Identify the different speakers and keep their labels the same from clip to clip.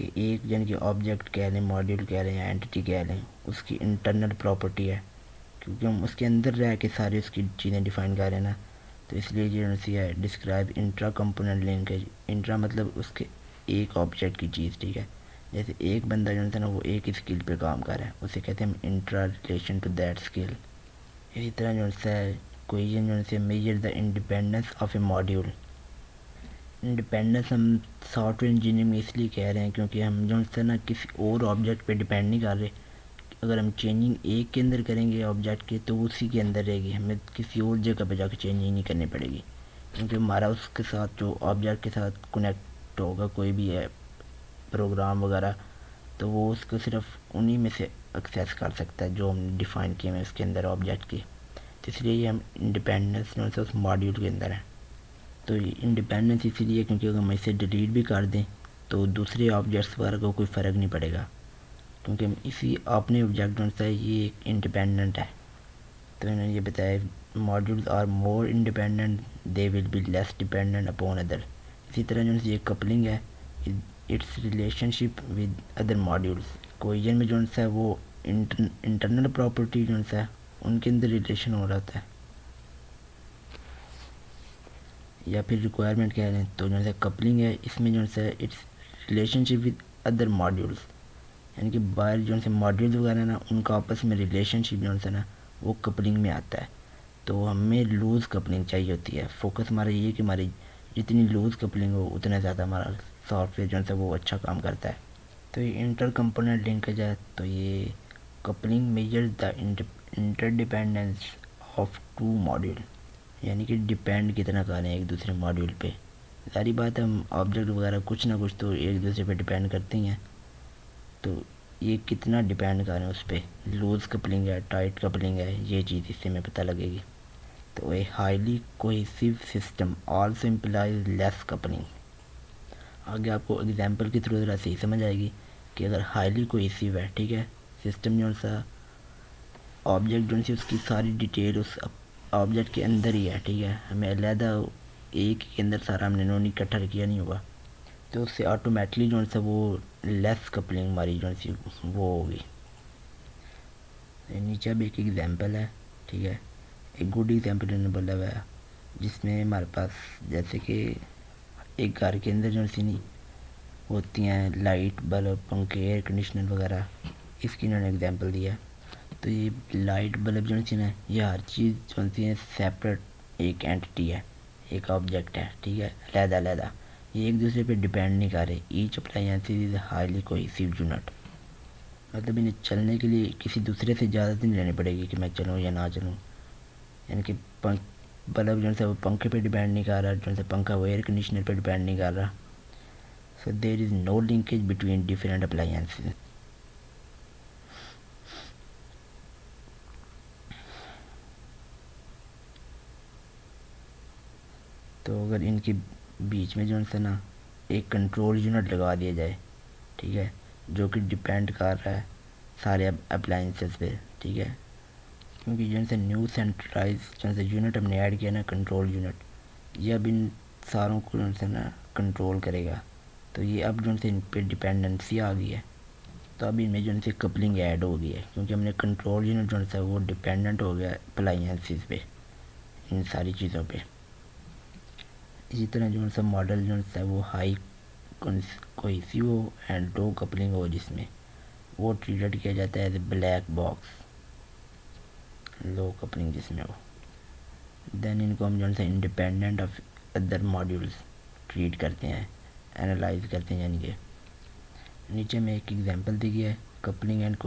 Speaker 1: کہ ایک یعنی کہ آبجیکٹ کہہ لیں، ماڈیول کہہ لیں یا اینٹی کہہ لیں، اس کی انٹرنل پراپرٹی ہے، کیونکہ ہم اس کے اندر رہ کے سارے اس کی چیزیں ڈیفائن کر رہے ہیں نا، تو اس لیے جو سی ہے describe intra component linkage. Intra مطلب اس کے ایک آبجیکٹ کی چیز، ٹھیک ہے. جیسے ایک بندہ جو ہے نا وہ ایک اسکل پہ کام کر رہا ہے، اسے کہتے ہیں intra relation to that skill. اسی طرح جو ہے کوئیژن جو ہے measure the independence of a module. Independence ہم سافٹ ویئر انجینئرنگ میں اس لیے کہہ رہے ہیں کیونکہ ہم جو ہے نا کسی اور آبجیکٹ پہ ڈیپینڈ نہیں کر رہے. اگر ہم چینجنگ ایک کے اندر کریں گے آبجیکٹ کے تو اسی کے اندر رہے گی، ہمیں کسی اور جگہ پہ جا کے چینجنگ نہیں کرنی پڑے گی، کیونکہ ہمارا اس کے ساتھ جو آبجیکٹ کے ساتھ کنیکٹ ہوگا کوئی بھی ہے پروگرام وغیرہ، تو وہ اس کو صرف انہی میں سے ایکسیس کر سکتا ہے جو ہم نے ڈیفائن کیے ہیں اس کے اندر آبجیکٹ کی. تو اس لیے یہ ہم انڈیپینڈنس جو ہے اس ماڈیول کے اندر ہے. تو یہ انڈیپینڈنس اسی لیے کیونکہ اگر ہم اسے ڈیلیٹ بھی کر دیں تو دوسرے آبجیکٹس وغیرہ کو کوئی فرق نہیں پڑے گا، کیونکہ اسی اپنے آبجیکٹ جو ہے یہ ایک انڈیپینڈنٹ ہے. تو انہوں نے یہ بتایا modules are more independent they will be less dependent upon other. اسی طرح جو ہے یہ کپلنگ ہے it's relationship with other modules. Cohesion میں جو ہے وہ انٹرنل پراپرٹی جو ہے ان کے اندر ریلیشن ہو رہا ہوتا ہے، یا پھر ریکوائرمنٹ کہہ لیں. تو جو ہے کپلنگ ہے اس میں جو ہے it's relationship with other modules, یعنی کہ باہر جو ہے ماڈیولز وغیرہ نا ان کا آپس میں ریلیشن شپ جو ہے نا وہ کپلنگ میں آتا ہے. تو ہمیں لوز کپلنگ چاہیے ہوتی ہے. فوکس ہمارا یہ ہے کہ ہماری جتنی لوز کپلنگ ہو اتنا زیادہ ہمارا سافٹ ویئر جو ہے وہ اچھا کام کرتا ہے. تو یہ انٹر کمپوننٹ لنکیج ہے. تو یہ coupling measure the interdependence of two module, یعنی کہ ڈیپینڈ کتنا کر رہے ہیں ایک دوسرے ماڈیول پہ. ساری بات ہے ہم آبجیکٹ وغیرہ کچھ نہ کچھ تو ایک دوسرے پہ ڈیپینڈ کرتے ہی ہیں، تو یہ کتنا ڈیپینڈ کر رہے ہیں اس پہ. لوز کپلنگ ہے، ٹائٹ کپلنگ ہے، یہ چیز اس سے ہمیں پتہ لگے گی. تو a highly cohesive system also implies less coupling. آگے آپ کو اگزامپل کے تھرو ذرا صحیح سمجھ آئے گی کہ اگر ہائیلی کوہیسیو ہے، ٹھیک ہے، سسٹم جو سا آبجیکٹ جو ہے اس کی ساری ڈیٹیل اس آبجیکٹ کے اندر ہی ہے، ٹھیک ہے، ہمیں علیحدہ ایک کے اندر سارا ہم نے انہوں نے اکٹھا کیا نہیں ہوگا، تو اس سے آٹومیٹلی جو ہے وہ لیس کپلنگ ہماری جو ہے وہ ہوگی. نیچے بھی ایک ایگزامپل ہے، ٹھیک ہے، ایک گڈ ایگزامپل انہوں نے بولا ہوا ہے جس میں ہمارے پاس جیسے کہ ایک گھر کے اندر جو نہیں ہوتی ہیں لائٹ، بلب، پنکھے، ایئر کنڈیشنر وغیرہ، اس کی انہوں نے ایگزامپل دیا. تو یہ لائٹ بلب جو ہے یہ ہر چیز جو ہے سیپریٹ ایک اینٹی ہے، ایک آبجیکٹ ہے، ٹھیک ہے، علیحدہ علیحدہ، یہ ایک دوسرے پہ ڈیپینڈ نہیں کر رہے. Each appliance is highly cohesive unit, مطلب انہیں چلنے کے لیے کسی دوسرے سے اجازت نہیں لینی پڑے گی کہ میں چلوں یا نہ چلوں. یعنی کہ بلب جو ہے وہ پنکھے پہ ڈیپینڈ نہیں کر رہا، جو ہے پنکھا وہ ایئر کنڈیشنر پہ ڈیپینڈ نہیں کر رہا. سو دیر از نو لنکیج بٹوین ڈفرینٹ اپلائنسز. تو اگر ان کے بیچ میں جو ہے نا ایک کنٹرول یونٹ لگا دیا جائے، ٹھیک ہے، جو کہ ڈیپینڈ کر رہا ہے سارے اپلائنسز پہ، ٹھیک ہے، کیونکہ جو ہے نیو سینٹرلائز جو ہے یونٹ ہم نے ایڈ کیا نا کنٹرول یونٹ، یہ اب ان ساروں کو جو ہے نا کنٹرول کرے گا. تو یہ اب جو ہے ان پہ ڈیپینڈنسی آ گئی ہے، تو اب ان میں جو ہے کپلنگ ایڈ ہو گئی ہے کیونکہ ہم نے کنٹرول یونٹ جو ہے وہ ڈیپینڈنٹ ہو گیا اپلائنسز پہ، ان ساری چیزوں پہ. اسی طرح جو ہے ماڈل جو ہے وہ high cohesive and low coupling ہو جس میں وہ ٹریٹڈ کیا جاتا ہے as a black box. Low coupling جس میں ہو دین ان کو ہم جو ہے independent of other modules treat کرتے ہیں، انالائز کرتے ہیں. یعنی کہ نیچے میں ایک ایگزامپل دی گیا ہے کپلنگ اینڈ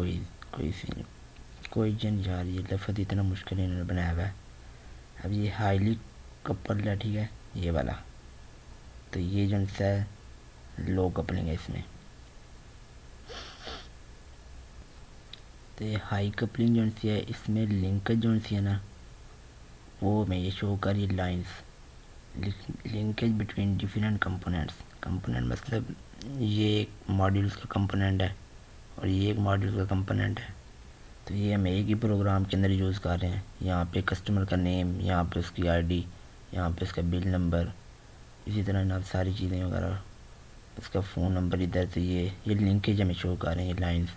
Speaker 1: کوئیژن. یار یہ لفظ اتنا مشکل انہوں نے بنایا ہوا ہے. اب یہ ہائیلی کپل ہے، ٹھیک ہے، یہ والا، تو یہ جو ہے لو کپلنگ ہے اس میں. تو یہ ہائی کپلنگ جو ہے اس میں لنکج جو ہے نا وہ میں یہ شو کر یہ lines linkage between different components. Component مطلب یہ ایک ماڈیولس کا کمپوننٹ ہے اور یہ ایک ماڈیول کا کمپوننٹ ہے. تو یہ ہم ایک ہی پروگرام کے اندر یوز کر رہے ہیں. یہاں پہ کسٹمر کا نیم، یہاں پہ اس کی آئی ڈی، یہاں پہ اس کا بل نمبر، اسی طرح نا ساری چیزیں وغیرہ اس کا فون نمبر ادھر سے یہ لنکیج ہمیں شو کر رہے ہیں، یہ لائنز.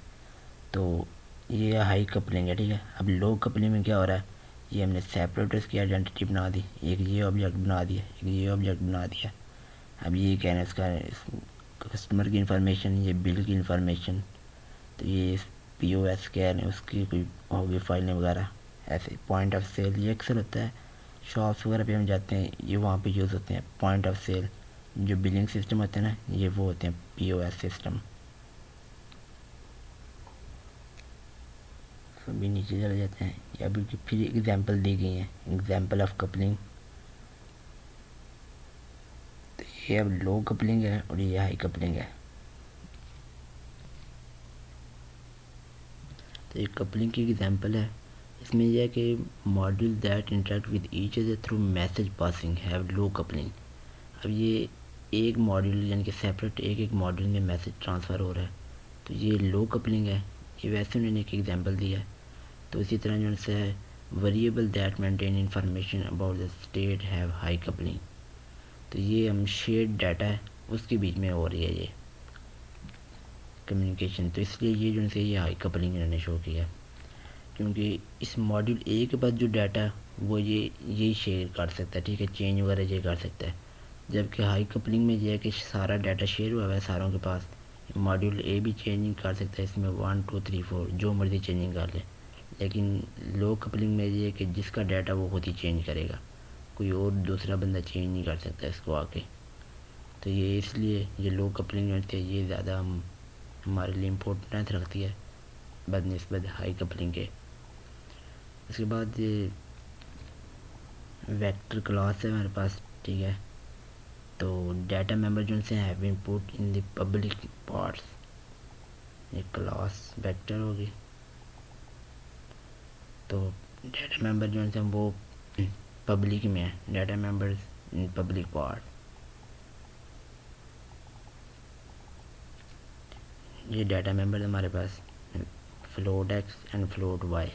Speaker 1: تو یہ ہائی کپلنگ ہے، ٹھیک ہے. اب لو کپلنگ میں کیا ہو رہا ہے، یہ ہم نے سیپریٹرس کی آئیڈینٹی بنا دی، ایک یہ آبجیکٹ بنا دیا، ایک یہ آبجیکٹ بنا دیا. اب یہ کہنا ہے اس کا کسٹمر کی انفارمیشن، یہ بل کی انفارمیشن، تو یہ پی او ایس کہہ رہے ہیں اس کی کوئی ہوگی فائلیں وغیرہ. ایسے پوائنٹ آف سیل یہ اکثر ہوتا ہے شاپس وغیرہ پہ ہم جاتے ہیں، یہ وہاں پہ یوز ہوتے ہیں پوائنٹ آف سیل. جو بلنگ سسٹم ہوتے ہیں نا، یہ وہ ہوتے ہیں پی او ایس سسٹم. ابھی نیچے چلے جاتے ہیں. ابھی پھر ایگزامپل دی گئی ہیں، ایگزامپل آف کپلنگ. تو یہ اب لو کپلنگ ہے اور یہ ہائی کپلنگ ہے. تو یہ کپلنگ کی ایگزامپل ہے. اس میں یہ ہے کہ module that interact with each other through message passing have low coupling. اب یہ ایک ماڈیول یعنی کہ سیپریٹ ایک ماڈیول میں میسج ٹرانسفر ہو رہا ہے، تو یہ لو کپلنگ ہے. یہ ویسے انہوں نے ایک ایگزامپل دیا ہے. تو اسی طرح جو سے variable that maintain information about the state have high coupling. تو یہ ہم شیئرڈ ڈیٹا ہے اس کے بیچ میں ہو رہی ہے یہ کمیونیکیشن. تو اس لیے یہ جو سے یہ ہائی کپلنگ انہوں نے شو کیا ہے، کیونکہ اس ماڈیول اے کے بعد جو ڈیٹا ہے وہ یہی شیئر کر سکتا ہے، ٹھیک ہے، چینج وغیرہ یہ کر سکتا ہے. جبکہ ہائی کپلنگ میں یہ ہے کہ سارا ڈیٹا شیئر ہوا ہے ساروں کے پاس. ماڈیول اے بھی چینجنگ کر سکتا ہے، اس میں 1 2 3 4 جو مرضی چینجنگ کر لے. لیکن لو کپلنگ میں یہ ہے کہ جس کا ڈیٹا وہ خود ہی چینج کرے گا، کوئی اور دوسرا بندہ چینج نہیں کر سکتا اس کو آ کے. تو یہ اس لیے یہ لو کپلنگ ہوتی ہے، یہ زیادہ ہمارے لیے امپورٹنٹ رکھتی ہے بدنسبت ہائی کپلنگ کے. اس کے بعد یہ ویکٹر کلاس ہے ہمارے پاس، ٹھیک ہے. تو ڈیٹا ممبر جو سے have been put in the public parts, یہ کلاس ویکٹر ہوگی. تو ڈیٹا ممبر جو ہیں وہ پبلک میں ہے، data members in public part. یہ ڈیٹا ممبر ہمارے پاس float x and float y,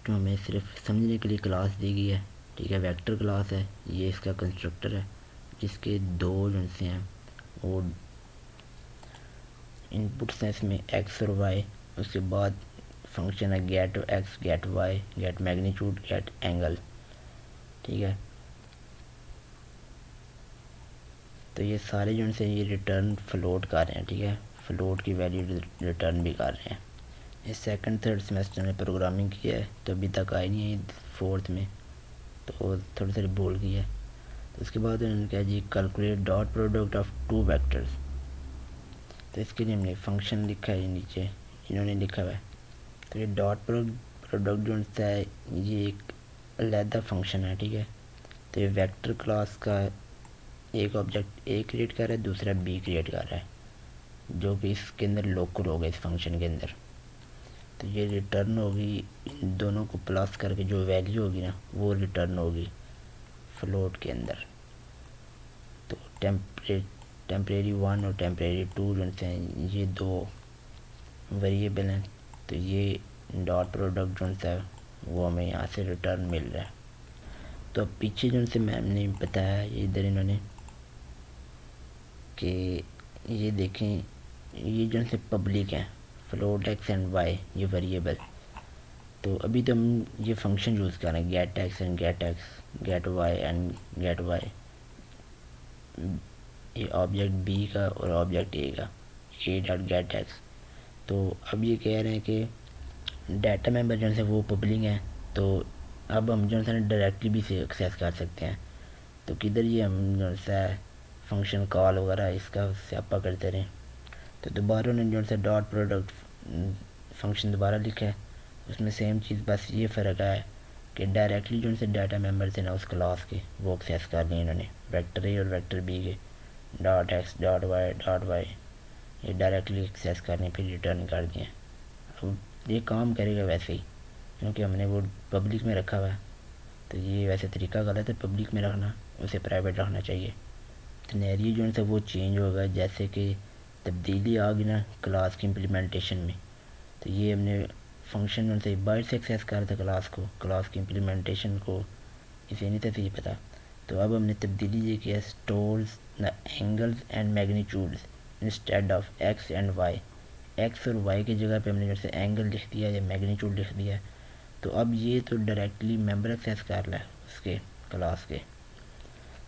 Speaker 1: جو ہمیں صرف سمجھنے کے لیے کلاس دی گئی ہے، ٹھیک ہے. ویکٹر کلاس ہے، یہ اس کا کنسٹرکٹر ہے جس کے دو جو سے ہیں وہ ان پٹس ہیں اس میں ایکس اور وائی. اس کے بعد فنکشن ہے get x get y get magnitude get angle, ٹھیک ہے. تو یہ سارے جو سے یہ ریٹرن فلوٹ کر رہے ہیں، ٹھیک ہے، فلوٹ کی ویلیو ریٹرن بھی کر رہے ہیں. یہ سیکنڈ تھرڈ سیمسٹر میں پروگرامنگ کی ہے، تو ابھی تک آئی نہیں ہے فورتھ میں، تو تھوڑی تھوڑی بھول گئی ہے. تو اس کے بعد انہوں نے کہا جی calculate dot product of two vectors. تو اس کے لیے ہم نے فنکشن لکھا ہے، نیچے انہوں نے لکھا ہوا ہے. تو یہ ڈاٹ پروڈکٹ جو ہے یہ ایک علیحدہ فنکشن ہے، ٹھیک ہے. تو یہ ویکٹر کلاس کا ایک آبجیکٹ اے کریٹ کر رہا ہے، دوسرا بی کریٹ کر رہا ہے، جو کہ اس کے اندر لوکل ہوگا اس فنکشن کے اندر. تو یہ ریٹرن ہوگی ان دونوں کو پلس کر کے، جو ویلیو ہوگی نا وہ ریٹرن ہوگی فلوٹ کے اندر. تو ٹیمپریری 1 اور ٹیمپریری 2 جو ہیں یہ دو ویریبل ہیں. تو یہ ڈاٹ پروڈکٹ جو ہے وہ ہمیں یہاں سے ریٹرن مل رہا ہے. تو اب پیچھے جو سے میم نے بتایا یہ ادھر انہوں نے کہ یہ دیکھیں یہ جو سے پبلک ہیں فلوٹ ایکس اینڈ وائی، یہ ویریبل. تو ابھی تو ہم یہ فنکشن یوز کر رہے ہیں get x and get x get y and get y, یہ آبجیکٹ بی کا اور آبجیکٹ اے کا، اے ڈاٹ گیٹ ایکس. تو اب یہ کہہ رہے ہیں کہ ڈیٹا ممبر جو ہے وہ پبلک ہیں، تو اب ہم جو ہے ڈائریکٹلی بھی سے ایکسیس کر سکتے ہیں. تو کدھر یہ ہم جو ہے فنکشن کال وغیرہ اس کا سیاپا کرتے رہیں. تو دوبارہ انہوں نے جو ہے ڈاٹ پروڈکٹ فنکشن دوبارہ لکھا ہے، اس میں سیم چیز، بس یہ فرق ہے کہ ڈائریکٹلی جو ہے ڈیٹا ممبر تھے نا اس کلاس کے وہ ایکسیس کر لیں انہوں نے، ویکٹر اے اور ویکٹر بی کے، ڈاٹ ایکس ڈاٹ وائی یہ ڈائریکٹلی ایکسیس کرنے پھر ریٹرن کر دیں. اب یہ کام کرے گا ویسے ہی کیونکہ ہم نے وہ پبلک میں رکھا ہوا ہے. تو یہ ویسے طریقہ غلط ہے پبلک میں رکھنا، اسے پرائیویٹ رکھنا چاہیے. سینیریو جو ہے وہ چینج ہوگا جیسے کہ تبدیلی آ گئی نا کلاس کی امپلیمنٹیشن میں. تو یہ ہم نے فنکشن سے باہر سے ایکسیس کر تھا کلاس کی امپلیمنٹیشن کو اسے نہیں تھا صحیح پتہ. تو اب ہم نے تبدیلی یہ کیا، stores the angles and magnitudes instead of x and y, x اور وائی کی جگہ پہ ہم نے جیسے اینگل لکھ دیا یا میگنیچیوڈ لکھ دیا. تو اب یہ تو ڈائریکٹلی ممبر ایکسیس کر رہا ہے اس کے کلاس کے،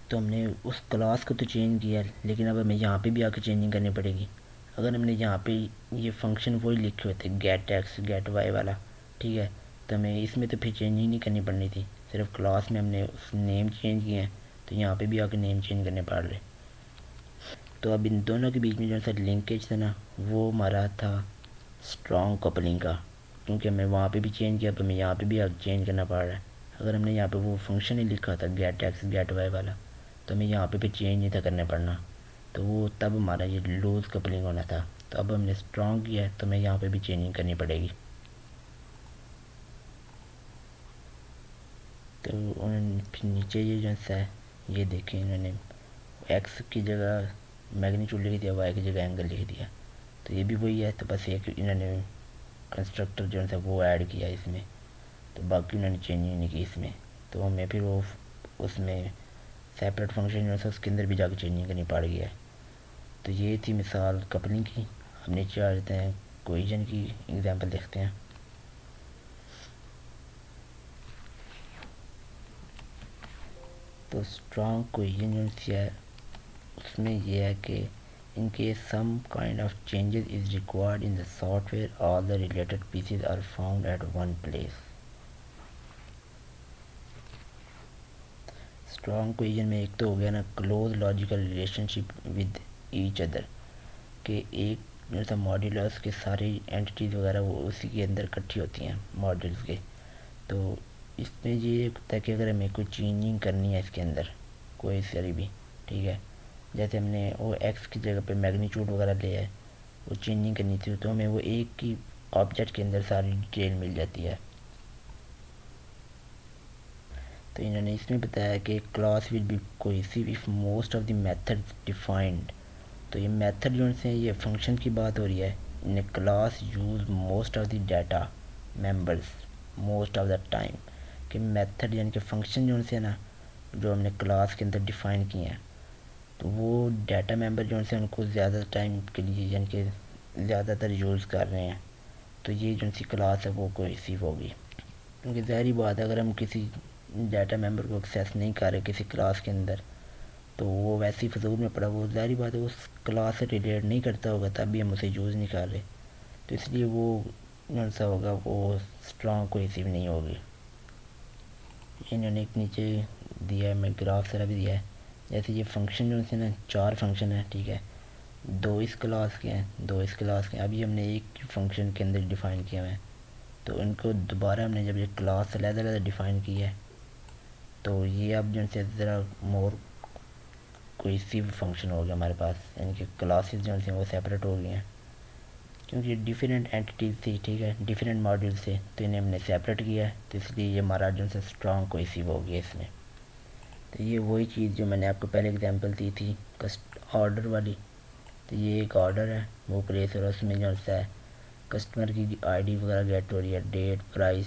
Speaker 1: تو ہم نے اس کلاس کو تو چینج کیا لیکن اب ہمیں یہاں پہ بھی آ کے چینجنگ کرنی پڑے گی. اگر ہم نے یہاں پہ یہ فنکشن وہی لکھے ہوتے گیٹ ایکس گیٹ وائی والا، ٹھیک ہے، تو ہمیں اس میں تو پھر چینجنگ نہیں کرنی پڑنی تھی، صرف کلاس میں ہم نے اس نیم چینج کیے ہیں تو یہاں پہ بھی آ کے نیم چینج کرنے پڑ رہے. تو اب ان دونوں کے بیچ میں جو سا لنکیج تھا نا وہ ہمارا تھا اسٹرانگ کپلنگ کا، کیونکہ ہمیں وہاں پہ بھی چینج کیا تو ہمیں یہاں پہ بھی چینج کرنا پڑ رہا ہے. اگر ہم نے یہاں پہ وہ فنکشن ہی لکھا تھا گیٹ ایکس گیٹ وائی والا تو ہمیں یہاں پہ بھی چینج نہیں تھا کرنے پڑنا، تو وہ تب ہمارا یہ لوز کپلنگ ہونا تھا. تو اب ہم نے اسٹرانگ کیا ہے تو ہمیں یہاں پہ بھی چینجنگ کرنی پڑے گی. تو پھر نیچے یہ جو ہے یہ دیکھیں انہوں نے ایکس کی جگہ میگنیچیوڈ لکھ دیا، وائی کی جگہ اینگل لکھ دیا، تو یہ بھی وہی ہے، تو بس ایک انہوں نے کنسٹرکٹر جو ہے وہ ایڈ کیا اس میں، تو باقی انہوں نے چینجنگ نہیں کی اس میں. تو ہمیں پھر وہ اس میں سیپریٹ فنکشن جو ہے اس کے اندر بھی جا کے چینجنگ کرنی پڑ گئی ہے. تو یہ تھی مثال کپلنگ کی. ہم نیچے آ جاتے ہیں کوئیجن کی ایگزامپل دیکھتے ہیں. تو اسٹرانگ کوئیجن جو ہے اس میں یہ ہے کہ in case some kind of changes is required in the software all the related pieces are found at one place. Strong cohesion میں ایک تو ہو گیا نا close logical relationship with each other, کہ ایک جیسا ماڈیول ہے اس کے ساری اینٹیز وغیرہ وہ اسی کے اندر اکٹھی ہوتی ہیں ماڈیولس کے. تو اس میں یہ ہوتا ہے کہ اگر ہمیں کوئی چینجنگ کرنی ہے اس کے اندر کوئی ساری بھی، ٹھیک ہے، جیسے ہم نے وہ ایکس کی جگہ پہ میگنیچیوڈ وغیرہ لیا ہے وہ چینجنگ کرنی تھی تو ہمیں وہ ایک ہی آبجیکٹ کے اندر ساری ڈیٹیل مل جاتی ہے. تو انہوں نے اس میں بتایا کہ class will be cohesive if most of the method defined. تو یہ میتھڈ جو سے یہ فنکشن کی بات ہو رہی ہے، in class use most of the data members most of the time, کہ میتھڈ یعنی کہ فنکشن جو سے نا جو ہم نے کلاس کے اندر ڈیفائن کیے ہیں تو وہ ڈیٹا ممبر جو سے ان کو زیادہ ٹائم کے لیے یعنی کہ زیادہ تر یوز کر رہے ہیں. تو یہ جو سی کلاس ہے وہ کوہیسیو ہوگی، کیونکہ ظاہری بات ہے اگر ہم کسی ڈیٹا ممبر کو ایکسیس نہیں کر رہے کسی کلاس کے اندر تو وہ ویسی فضول میں پڑا، وہ ظاہری بات ہے اس کلاس سے ریلیٹ نہیں کرتا ہوگا تب بھی ہم اسے یوز نہیں کر رہے، تو اس لیے وہ جو سا ہوگا وہ اسٹرانگ کوہیسیو نہیں ہوگی. انہوں نے ایک نیچے دیا ہے، میں گراف طرح بھی دیا ہے، جیسے یہ فنکشن جو سے نا 4 فنکشن ہے، ٹھیک ہے، 2 اس کلاس کے ہیں 2 اس کلاس کے ہیں. ابھی ہم نے ایک فنکشن کے اندر ڈیفائن کیا ہے تو ان کو دوبارہ ہم نے جب یہ کلاس علیحدہ علیحدہ ڈیفائن کی ہے تو یہ اب جو سے ذرا مور کوہیسیو فنکشن ہو گیا ہمارے پاس، یعنی کہ کلاسز جو ہیں وہ سیپریٹ ہو گئی ہیں کیونکہ ڈیفرینٹ اینٹیز تھی، ٹھیک ہے، ڈیفرینٹ ماڈیول سے، تو انہیں ہم نے سیپریٹ کیا ہے تو اس لیے یہ ہمارا جو سے اسٹرانگ کوہیسیو ہو گیا اس میں. تو یہ وہی چیز جو میں نے آپ کو پہلے اگزامپل دی تھی آرڈر والی، تو یہ ایک آرڈر ہے وہ پلیس اور اس میں جو ہے کسٹمر کی آئی ڈی وغیرہ گیٹ ہو رہی ہے، ڈیٹ پرائس،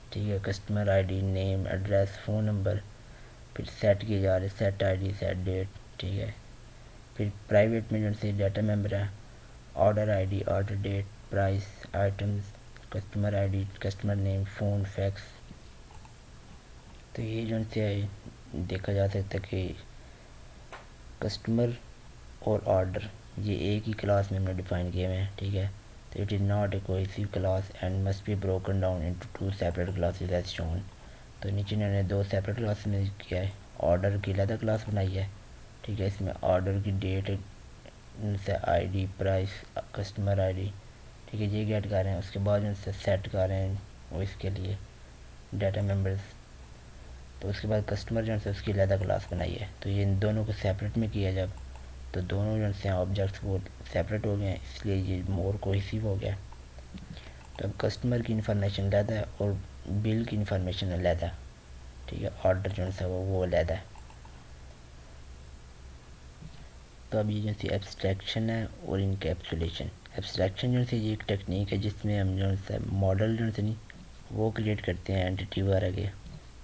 Speaker 1: ٹھیک ہے، customer I D name address phone number, پھر سیٹ کیے جا رہے set I D set date, ٹھیک ہے. پھر پرائیویٹ میں جو سے ڈیٹا ممبر ہے order I D order date price items customer I D customer name phone fax. تو یہ جو سے دیکھا جا سکتا ہے کہ کسٹمر اور آرڈر یہ ایک ہی کلاس میں ہم نے ڈیفائن کیے ہوئے ہیں، ٹھیک ہے. تو it is not a cohesive class and must be broken down into 2 separate classes as shown. تو نیچے انہوں نے 2 سیپریٹ کلاس میں کیا ہے، آرڈر کی علیحدہ کلاس بنائی ہے، ٹھیک ہے، اس میں آرڈر کی ڈیٹ سے I D price customer I D, ٹھیک ہے، یہ گیٹ کر رہے ہیں. اس کے بعد ان سے سیٹ کر رہے ہیں وہ اس کے لیے ڈیٹا ممبرس. تو اس کے بعد کسٹمر جو ہے اس کی علیحدہ کلاس بنائی ہے. تو یہ ان دونوں کو سیپریٹ میں کیا جب تو دونوں جو سے آبجیکٹس وہ سیپریٹ ہو گئے ہیں، اس لیے یہ مور کوہیسیو ہو گیا. تو اب کسٹمر کی انفارمیشن علیحدہ ہے اور بل کی انفارمیشن علیحدہ، ٹھیک ہے، آرڈر جو ہے وہ علیحدہ ہے. تو اب یہ جو سی ایبسٹریکشن ہے اور انکیپسولیشن. ایبسٹریکشن جو سے یہ ایک ٹیکنیک ہے جس میں ہم جو ہے ماڈل جو سے نہیں وہ کریٹ کرتے ہیں اینٹی وغیرہ کے،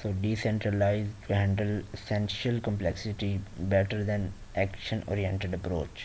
Speaker 1: So decentralized to handle essential complexity better than action oriented approach।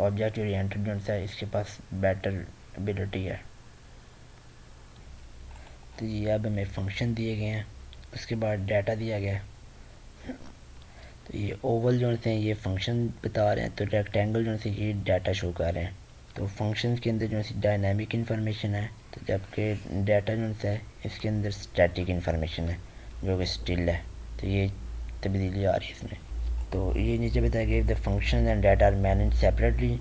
Speaker 1: Object oriented جو ہے اس کے پاس بیٹر ایبلٹی ہے. تو یہ اب ہمیں فنکشن دیے گئے ہیں, اس کے بعد ڈیٹا دیا گیا ہے. تو یہ اوول جو ہیں یہ فنکشن بتا رہے ہیں, تو ریکٹینگل جو ہے یہ ڈیٹا شو کر رہے ہیں. تو فنکشنز کے اندر جو ہے ڈائنامک انفارمیشن ہے, تو جبکہ ڈیٹا جو ہے اس کے اندر اسٹیٹک انفارمیشن ہے جو کہ اسٹل ہے. تو یہ تبدیلی آ رہی ہے اس میں. تو یہ نیچے بتایا گیا the function and data are manage separately,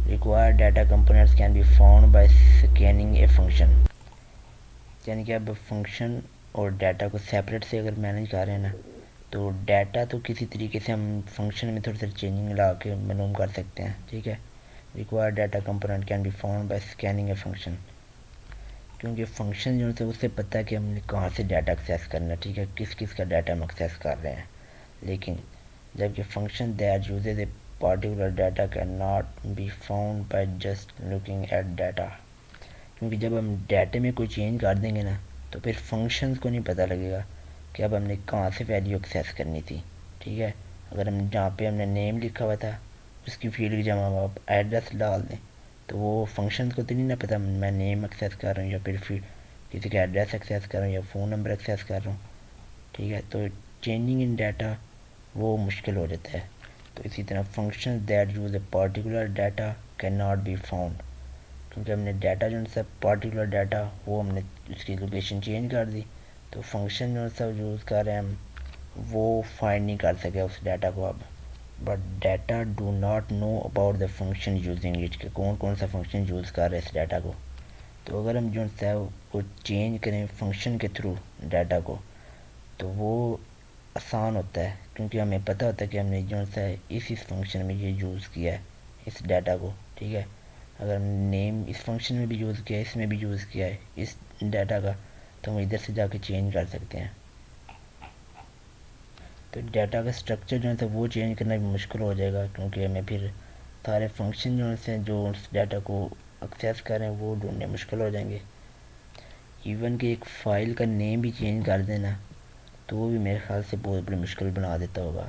Speaker 1: require data components can be found by scanning a function. یعنی کہ اب فنکشن اور ڈیٹا کو سیپریٹ سے اگر مینیج کر رہے ہیں نا, تو ڈیٹا تو کسی طریقے سے ہم فنکشن میں تھوڑی سی چینجنگ لا کے معلوم کر سکتے ہیں. ٹھیک ہے, require data component can be found by scanning a function, کیونکہ فنکشن جو ہے اس سے پتہ ہے کہ ہم نے کہاں سے ڈیٹا ایکسیس کرنا ہے. ٹھیک ہے, کس کس کا ڈیٹا ہم ایکسیس کر رہے ہیں. لیکن جبکہ function that uses a particular data can not be found by just looking at data, کیونکہ جب ہم ڈیٹا میں کوئی چینج کر دیں گے نا, تو پھر فنکشنز کو نہیں پتہ لگے گا کہ اب ہم نے کہاں سے ویلیو ایکسیس کرنی تھی. ٹھیک ہے, اگر ہم جہاں پہ ہم نے نیم لکھا ہوا تھا اس کی فیلڈ کی جگہ ہم آپ ایڈریس ڈال دیں, تو وہ فنکشنز کو تو نہیں نہ پتہ میں نیم ایکسیس کر رہا ہوں یا پھر کسی کا ایڈریس ایکسیس کر رہا ہوں یا فون نمبر ایکسیس کر رہا ہوں. ٹھیک ہے, تو چینجنگ ان ڈیٹا وہ مشکل ہو جاتا ہے. تو اسی طرح function that use a particular data can not be found, کیونکہ ہم نے ڈیٹا جو ہے پارٹیکولر ڈیٹا وہ ہم نے اس کی لوکیشن چینج کر دی, تو فنکشن جو سب یوز کر رہے ہیں ہم وہ فائنڈ نہیں کر سکے اس ڈیٹا کو اب. But data do not know about the function using it, کہ کون کون سا فنکشن یوز کر رہے ہیں اس ڈیٹا کو. تو اگر ہم جو ہے وہ چینج کریں فنکشن کے تھرو ڈیٹا کو, تو وہ آسان ہوتا ہے, کیونکہ ہمیں پتہ ہوتا ہے کہ ہم نے جو ہے اس فنکشن میں یہ یوز کیا ہے اس ڈیٹا کو. ٹھیک ہے, اگر ہم نیم اس فنکشن میں بھی یوز کیا ہے, اس میں بھی یوز کیا ہے اس ڈیٹا کا, تو ہم ادھر سے جا کے چینج کر سکتے ہیں. تو ڈیٹا کا اسٹرکچر جو ہے وہ چینج کرنا بھی مشکل ہو جائے گا, کیونکہ ہمیں پھر سارے فنکشن جو اس ڈیٹا کو ایکسیس کریں وہ ڈھونڈنے مشکل ہو جائیں گے. ایون کہ ایک فائل کا نیم بھی چینج کر دینا, تو وہ بھی میرے خیال سے بہت بڑی مشکل بنا دیتا ہوگا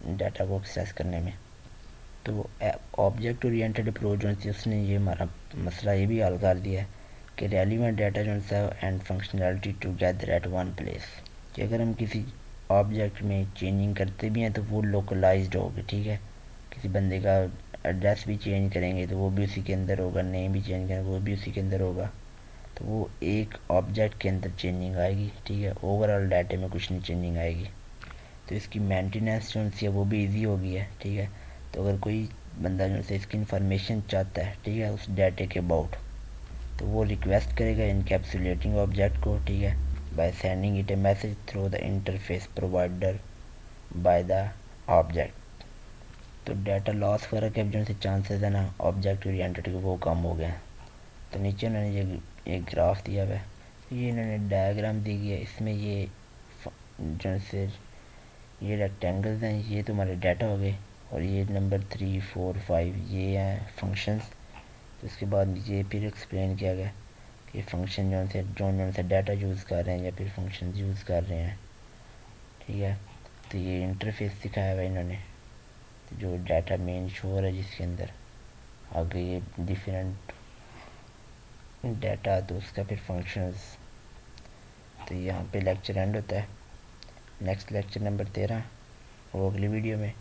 Speaker 1: ڈیٹا کو ایکسیس کرنے میں. تو آبجیکٹ اورینٹڈ اپروچ جو ہے اس نے یہ ہمارا مسئلہ یہ بھی حل کر دیا ہے کہ ریلیونٹ ڈیٹا جو ہے and functionality together at one place, کہ اگر ہم کسی آبجیکٹ میں چینجنگ کرتے بھی ہیں تو وہ لوکلائزڈ ہوگی. ٹھیک ہے, کسی بندے کا ایڈریس بھی چینج کریں گے تو وہ بھی اسی کے اندر ہوگا, نیم بھی چینج کریں گے وہ بھی اسی کے اندر ہوگا, تو وہ ایک آبجیکٹ کے اندر چینجنگ آئے گی. ٹھیک ہے, اوور آل ڈیٹا میں کچھ نہیں چینجنگ آئے گی. تو اس کی مینٹیننس جو ہے وہ بھی ایزی ہو گئی ہے. ٹھیک ہے, تو اگر کوئی بندہ جو ہے اس کی انفارمیشن چاہتا ہے, ٹھیک ہے, اس ڈیٹے کے اباؤٹ, تو وہ ریکویسٹ کرے گا انکیپسولیٹنگ آبجیکٹ کو. ٹھیک ہے, by sending it a message through the interface provider by the object. تو ڈیٹا لاس وغیرہ کے جو سے چانسز ہیں نا آبجیکٹ اورینٹڈ کے وہ کم ہو گئے ہیں. تو نیچے انہوں نے یہ گراف دیا ہوا ہے, یہ انہوں نے ڈائیگرام دی گئی ہے. اس میں یہ جو سے یہ ریکٹینگلز ہیں یہ تمہارے ڈیٹا ہو گئے, اور یہ نمبر 3 4 5 یہ ہیں فنکشنز. اس کے بعد یہ پھر ایکسپلین کیا گیا کہ فنکشن جو سے ڈیٹا یوز کر رہے ہیں یا پھر فنکشنز یوز کر رہے ہیں. ٹھیک ہے, تو یہ انٹرفیس دکھایا ہوا ہے انہوں نے جو ڈیٹا مین شو ہو رہا ہے, جس کے اندر آگے یہ ڈیفرنٹ ڈیٹا تو اس کا پھر فنکشنز. تو یہاں پہ لیکچر اینڈ ہوتا ہے. نیکسٹ لیکچر نمبر 13 وہ اگلی ویڈیو میں.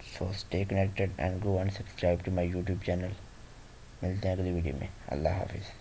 Speaker 1: So stay connected and go and subscribe to my YouTube channel. ملتے ہیں اگلی ویڈیو میں. اللہ حافظ.